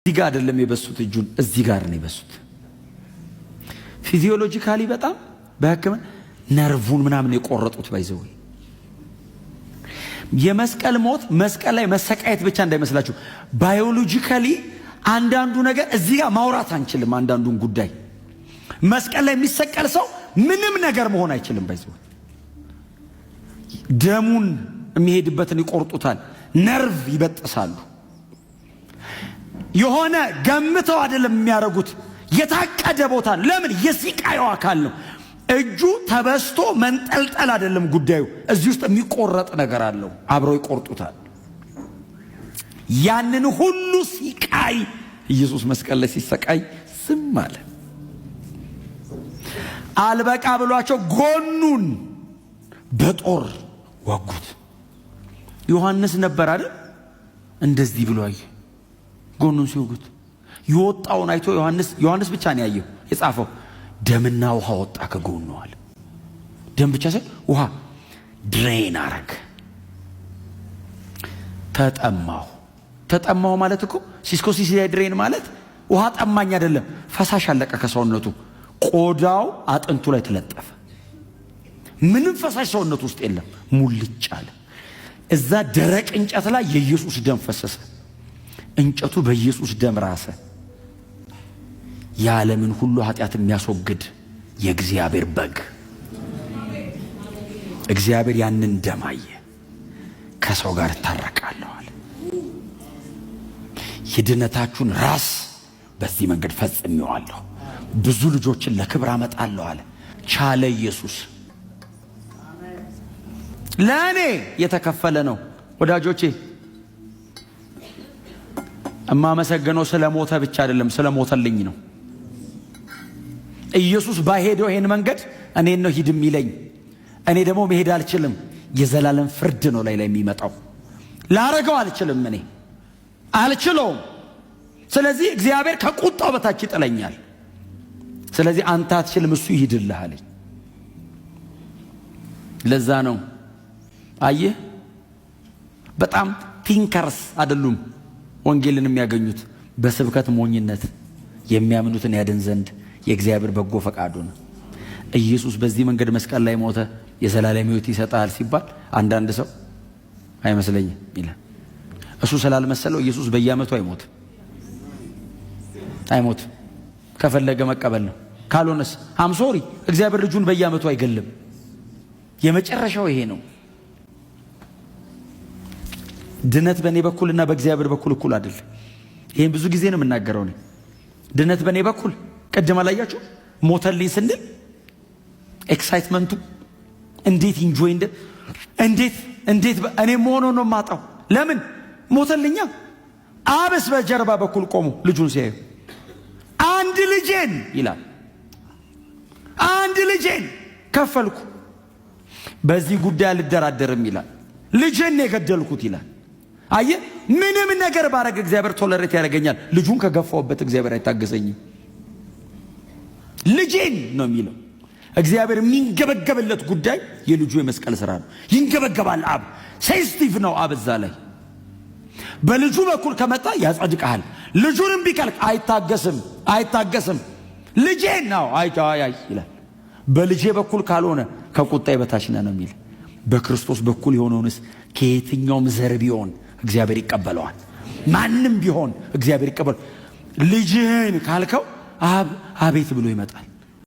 እዚህ ጋር አይደለም የበሱት፣ እጁን እዚህ ጋር ነው የበሱት። ፊዚዮሎጂካሊ በጣም በሕክምና ነርቭን ምናምን የቆረጡት ባይዘው። የመስቀል ሞት መስቀል ላይ መሰቃየት ብቻ እንዳይመስላችሁ፣ ባዮሎጂካሊ አንዳንዱ ነገር እዚህ ጋር ማውራት አንችልም። አንዳንዱን ጉዳይ መስቀል ላይ የሚሰቀል ሰው ምንም ነገር መሆን አይችልም ባይዘው። ደሙን የሚሄድበትን ይቆርጡታል፣ ነርቭ ይበጥሳሉ። የሆነ ገምተው አይደለም የሚያረጉት፣ የታቀደ ቦታ። ለምን? የሲቃዩ አካል ነው። እጁ ተበስቶ መንጠልጠል አይደለም ጉዳዩ። እዚህ ውስጥ የሚቆረጥ ነገር አለው፣ አብረው ይቆርጡታል። ያንን ሁሉ ሲቃይ ኢየሱስ መስቀል ላይ ሲሰቃይ ዝም አለ። አልበቃ ብሏቸው ጎኑን በጦር ወጉት። ዮሐንስ ነበር አይደል እንደዚህ ብሎ አየ። ጎኑን ሲወጉት የወጣውን አይቶ ዮሐንስ ብቻ ነው ያየው። የጻፈው ደምና ውሃ ወጣ ከጎኑ አለ። ደም ብቻ ሳይሆን ውሃ ድሬን አረግ። ተጠማው ማለት እኮ ሲስኮሲስ ድሬን ማለት ውሃ ጠማኝ አይደለም፣ ፈሳሽ አለቀ ከሰውነቱ። ቆዳው አጥንቱ ላይ ተለጠፈ። ምንም ፈሳሽ ሰውነቱ ውስጥ የለም፣ ሙልጭ አለ። እዛ ደረቅ እንጨት ላይ የኢየሱስ ደም ፈሰሰ። እንጨቱ በኢየሱስ ደም ራሰ። የዓለምን ሁሉ ኃጢአት የሚያስወግድ የእግዚአብሔር በግ። እግዚአብሔር ያንን ደም አየ። ከሰው ጋር እታረቃለሁ አለ። የድነታችሁን ራስ በዚህ መንገድ ፈጽሜዋለሁ፣ ብዙ ልጆችን ለክብር አመጣለሁ አለ። ቻለ ኢየሱስ። ለእኔ የተከፈለ ነው ወዳጆቼ። እማመሰግነው ስለሞተ ብቻ አይደለም፣ ስለሞተልኝ ነው። ኢየሱስ ባይሄደው ይሄን መንገድ እኔን ነው ሂድ የሚለኝ። እኔ ደግሞ መሄድ አልችልም። የዘላለም ፍርድ ነው ላይ የሚመጣው። ላረገው አልችልም፣ እኔ አልችለውም። ስለዚህ እግዚአብሔር ከቁጣው በታች ይጥለኛል። ስለዚህ አንተ አትችልም፣ እሱ ይሂድልህ አለኝ። ለዛ ነው አየህ፣ በጣም ቲንከርስ አይደሉም ወንጌልን የሚያገኙት። በስብከት ሞኝነት የሚያምኑትን ያድን ዘንድ የእግዚአብሔር በጎ ፈቃዱ ነው። ኢየሱስ በዚህ መንገድ መስቀል ላይ ሞተ፣ የዘላለም ሕይወት ይሰጣል ሲባል አንዳንድ ሰው አይመስለኝም ይላል። እሱ ስላልመሰለው ኢየሱስ በየዓመቱ አይሞትም። ከፈለገ መቀበል ነው። ካልሆነስ አምሶሪ እግዚአብሔር ልጁን በየዓመቱ አይገልም። የመጨረሻው ይሄ ነው። ድነት በእኔ በኩልና በእግዚአብሔር በኩል እኩል አይደለም። ይሄን ብዙ ጊዜ ነው የምናገረው እኔ። ድነት በእኔ በኩል ቅድም አላያችሁ? ሞተልኝ ስንል ኤክሳይትመንቱ እንዴት ኢንጆይ እንዴት እኔ መሆኑ ነው የማጣው። ለምን ሞተልኛ? አብስ በጀርባ በኩል ቆሞ ልጁን ሲያዩ አንድ ልጄን ይላል፣ አንድ ልጄን ከፈልኩ፣ በዚህ ጉዳይ አልደራደርም ይላል። ልጄን የገደልኩት ይላል። አየ ምንም ነገር ባረግ እግዚአብሔር ቶለሬት ያደርገኛል። ልጁን ከገፋውበት እግዚአብሔር አይታገሰኝም። ልጄን ነው የሚለው። እግዚአብሔር የሚንገበገብለት ጉዳይ የልጁ የመስቀል ስራ ነው። ይንገበገባል። አብ ሴንሲቲቭ ነው። አብ እዛ ላይ በልጁ በኩል ከመጣ ያጸድቃል። ልጁንም ቢከልክ አይታገስም። ልጄን ነው አይ ይላል። በልጄ በኩል ካልሆነ ከቁጣዬ በታች ነው የሚል። በክርስቶስ በኩል የሆነውንስ ከየትኛውም ዘር ቢሆን እግዚአብሔር ይቀበለዋል። ማንም ቢሆን እግዚአብሔር ይቀበል። ልጅህን ካልከው አቤት ብሎ ይመጣል።